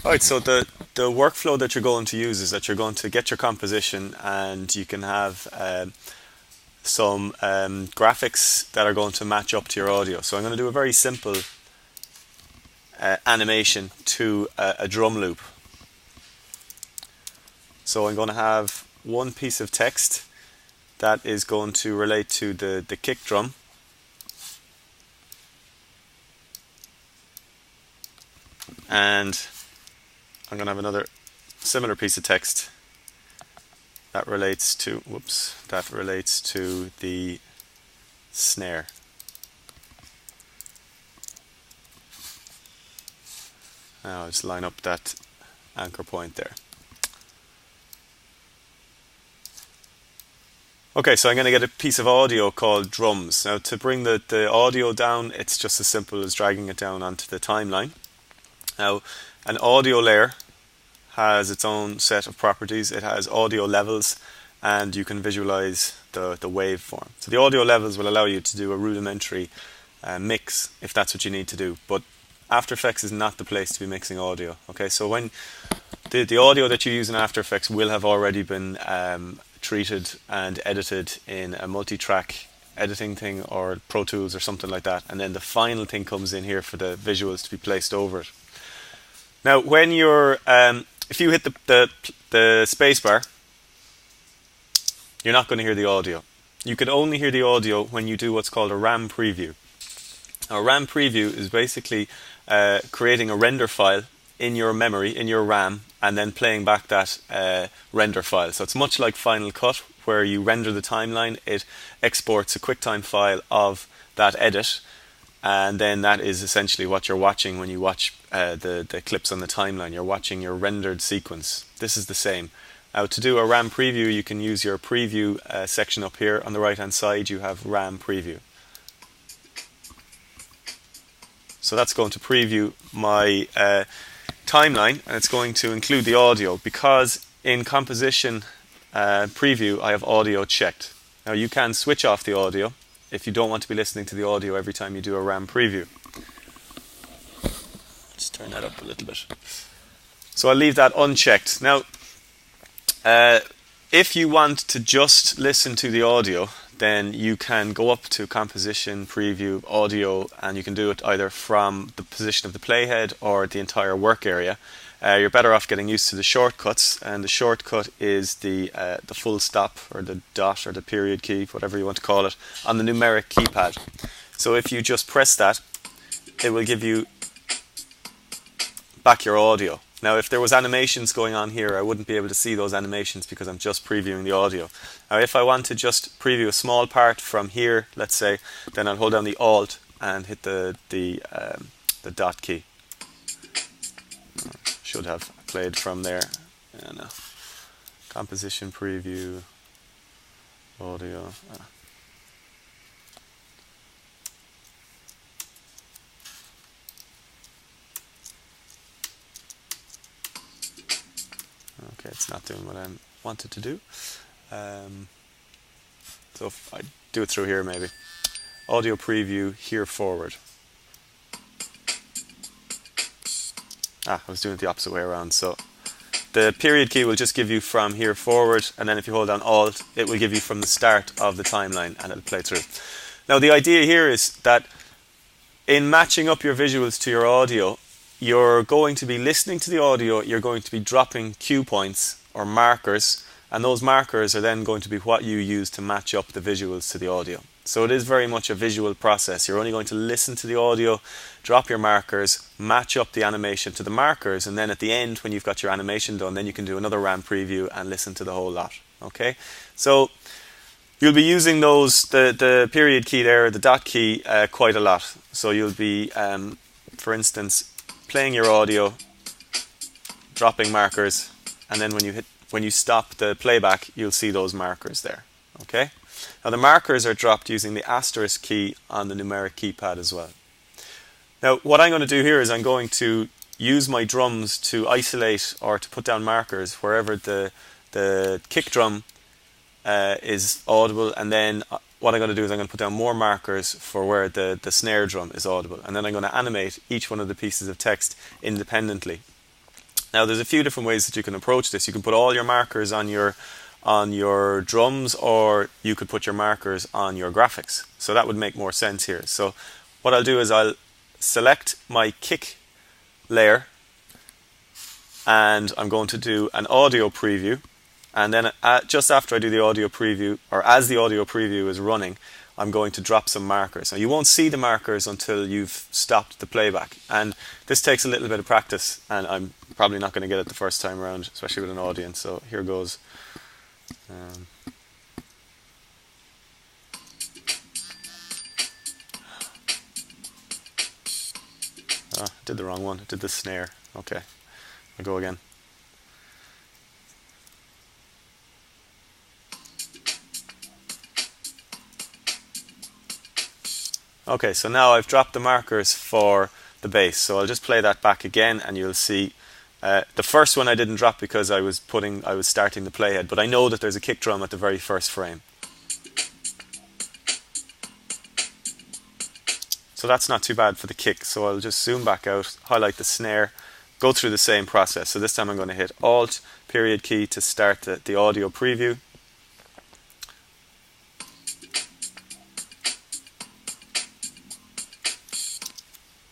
All right, so the workflow that you're going to use is that you're going to get your composition, and you can have some graphics that are going to match up to your audio. So I'm going to do a very simple animation to a drum loop. So I'm going to have one piece of text that is going to relate to the kick drum. And I'm going to have another similar piece of text that relates to the snare. Now I'll just line up that anchor point there. Okay, so I'm going to get a piece of audio called drums. Now to bring the audio down, it's just as simple as dragging it down onto the timeline. Now an audio layer has its own set of properties. It has audio levels, and you can visualize the waveform. So the audio levels will allow you to do a rudimentary mix if that's what you need to do. But After Effects is not the place to be mixing audio. Okay, so when the audio that you use in After Effects will have already been treated and edited in a multi-track editing thing or Pro Tools or something like that, and then the final thing comes in here for the visuals to be placed over it. Now, when you're if you hit the space bar, you're not going to hear the audio. You can only hear the audio when you do what's called a RAM preview. Now, a RAM preview is basically creating a render file in your memory, in your RAM, and then playing back that render file. So it's much like Final Cut, where you render the timeline. It exports a QuickTime file of that edit, and then that is essentially what you're watching when you watch the clips on the timeline. You're watching your rendered sequence. This is the same. Now, to do a RAM preview, you can use your preview section up here. On the right hand side, you have RAM preview. So that's going to preview my timeline, and it's going to include the audio, because in composition preview I have audio checked. Now you can switch off the audio if you don't want to be listening to the audio every time you do a RAM preview. Let's turn that up a little bit. So I'll leave that unchecked. Now if you want to just listen to the audio, then you can go up to Composition, Preview, Audio, and you can do it either from the position of the playhead or the entire work area. You're better off getting used to the shortcuts, and the shortcut is the full stop, or the dot, or the period key, whatever you want to call it, on the numeric keypad. So if you just press that, it will give you back your audio. Now, if there was animations going on here, I wouldn't be able to see those animations because I'm just previewing the audio. Now, if I want to just preview a small part from here, let's say, then I'll hold down the Alt and hit the dot key. Should have played from there. Yeah, no. Composition, preview, audio. Okay, it's not doing what I wanted to do. So if I do it through here, maybe. Audio preview, here forward. I was doing it the opposite way around. So the period key will just give you from here forward, and then if you hold down Alt, it will give you from the start of the timeline, and it'll play through. Now the idea here is that in matching up your visuals to your audio, you're going to be listening to the audio, you're going to be dropping cue points or markers, and those markers are then going to be what you use to match up the visuals to the audio. So it is very much a visual process. You're only going to listen to the audio, drop your markers, match up the animation to the markers, and then at the end, when you've got your animation done, then you can do another RAM preview and listen to the whole lot. Okay? So you'll be using those, the period key there, the dot key, quite a lot. So you'll be, for instance, playing your audio, dropping markers, and then when you stop the playback, you'll see those markers there. Okay? Now the markers are dropped using the asterisk key on the numeric keypad as well. Now what I'm going to do here is I'm going to use my drums to isolate or to put down markers wherever the kick drum is audible, and then what I'm going to do is I'm going to put down more markers for where the snare drum is audible, and then I'm going to animate each one of the pieces of text independently. Now there's a few different ways that you can approach this. You can put all your markers on your drums, or you could put your markers on your graphics. So that would make more sense here. So what I'll do is I'll select my kick layer, and I'm going to do an audio preview, and then just after I do the audio preview, or as the audio preview is running, I'm going to drop some markers. Now you won't see the markers until you've stopped the playback, and this takes a little bit of practice, and I'm probably not going to get it the first time around, especially with an audience. So here goes. I did the wrong one. I did the snare. Okay, I'll go again. Okay, so now I've dropped the markers for the bass. So I'll just play that back again, and you'll see the first one I didn't drop because I was starting the playhead, but I know that there's a kick drum at the very first frame. So that's not too bad for the kick. So I'll just zoom back out, highlight the snare, go through the same process. So this time I'm going to hit Alt, period key to start the audio preview.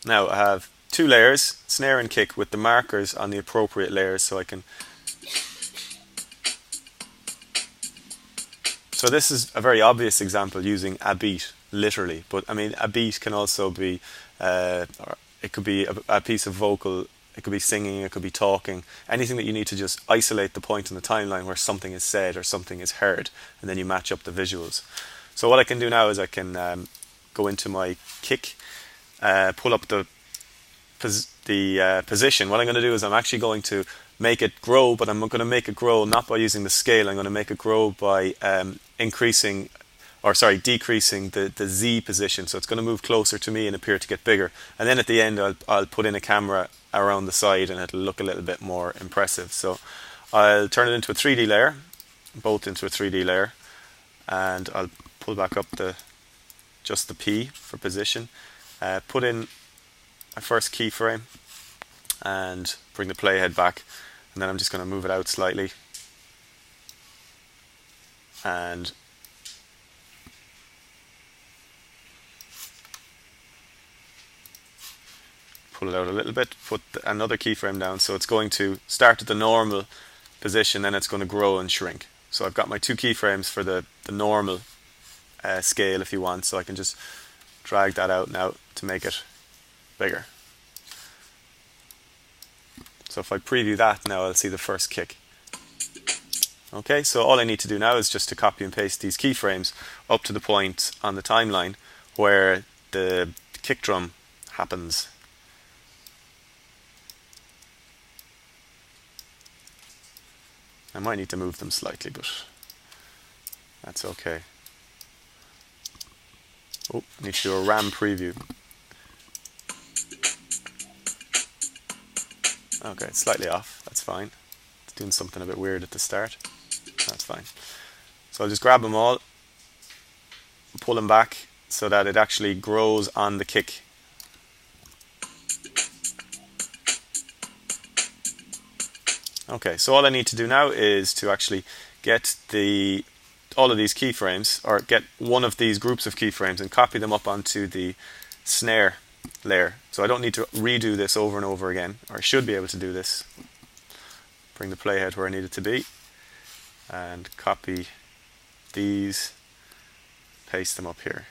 Now I have two layers, snare and kick, with the markers on the appropriate layers, so I can... So this is a very obvious example using a beat, literally. But I mean, a beat can also be, or it could be a piece of vocal, it could be singing, it could be talking, anything that you need to just isolate the point in the timeline where something is said or something is heard, and then you match up the visuals. So what I can do now is I can go into my kick, pull up the position. What I'm going to do is I'm actually going to make it grow, but I'm going to make it grow not by using the scale. I'm going to make it grow by decreasing the Z position. So it's going to move closer to me and appear to get bigger. And then at the end I'll put in a camera around the side, and it'll look a little bit more impressive. So I'll turn it into a 3D layer, both into a 3D layer, and I'll pull back up just the P for position, put in my first keyframe, and bring the playhead back, and then I'm just going to move it out slightly and pull it out a little bit, put another keyframe down, so it's going to start at the normal position, then it's going to grow and shrink. So I've got my two keyframes for the normal scale, if you want, so I can just drag that out now to make it bigger. So if I preview that now, I'll see the first kick. Okay, so all I need to do now is just to copy and paste these keyframes up to the point on the timeline where the kick drum happens. I might need to move them slightly, but that's okay. Oh, I need to do a RAM preview. Okay, it's slightly off, that's fine. It's doing something a bit weird at the start. That's fine. So I'll just grab them all, pull them back so that it actually grows on the kick. Okay, so all I need to do now is to actually get all of these keyframes, or get one of these groups of keyframes and copy them up onto the snare layer. So I don't need to redo this over and over again, or I should be able to do this. Bring the playhead where I need it to be and copy these, paste them up here.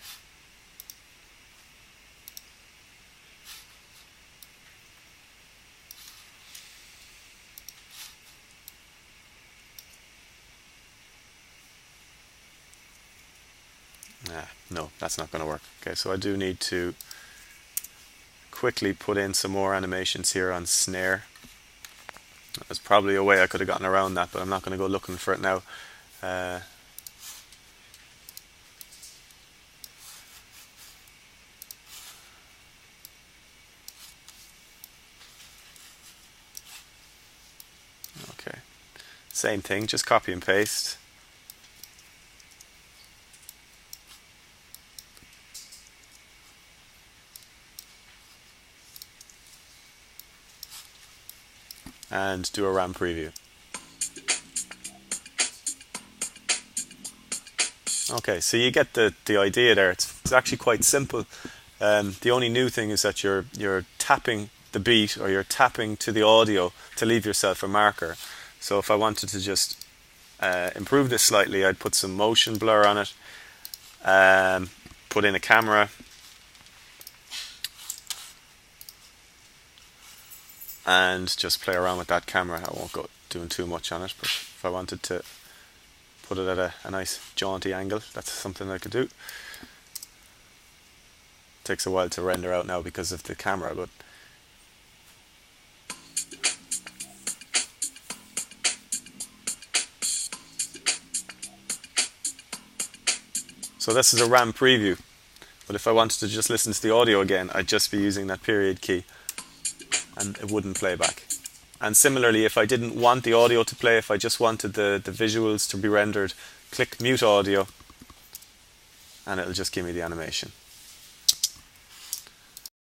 No, that's not going to work. Okay, so I do need to quickly put in some more animations here on snare. There's probably a way I could have gotten around that, but I'm not going to go looking for it now. Okay, same thing, just copy and paste. and do a RAM preview. Okay, so you get the idea there. It's actually quite simple. The only new thing is that you're tapping the beat, or you're tapping to the audio to leave yourself a marker. So if I wanted to just improve this slightly, I'd put some motion blur on it, put in a camera, and just play around with that camera. I won't go doing too much on it, but if I wanted to put it at a nice jaunty angle, that's something I could do. Takes a while to render out now because of the camera, but so this is a RAM preview. But if I wanted to just listen to the audio again, I'd just be using that period key and it wouldn't play back. And similarly, if I didn't want the audio to play, if I just wanted the visuals to be rendered, click mute audio and it'll just give me the animation.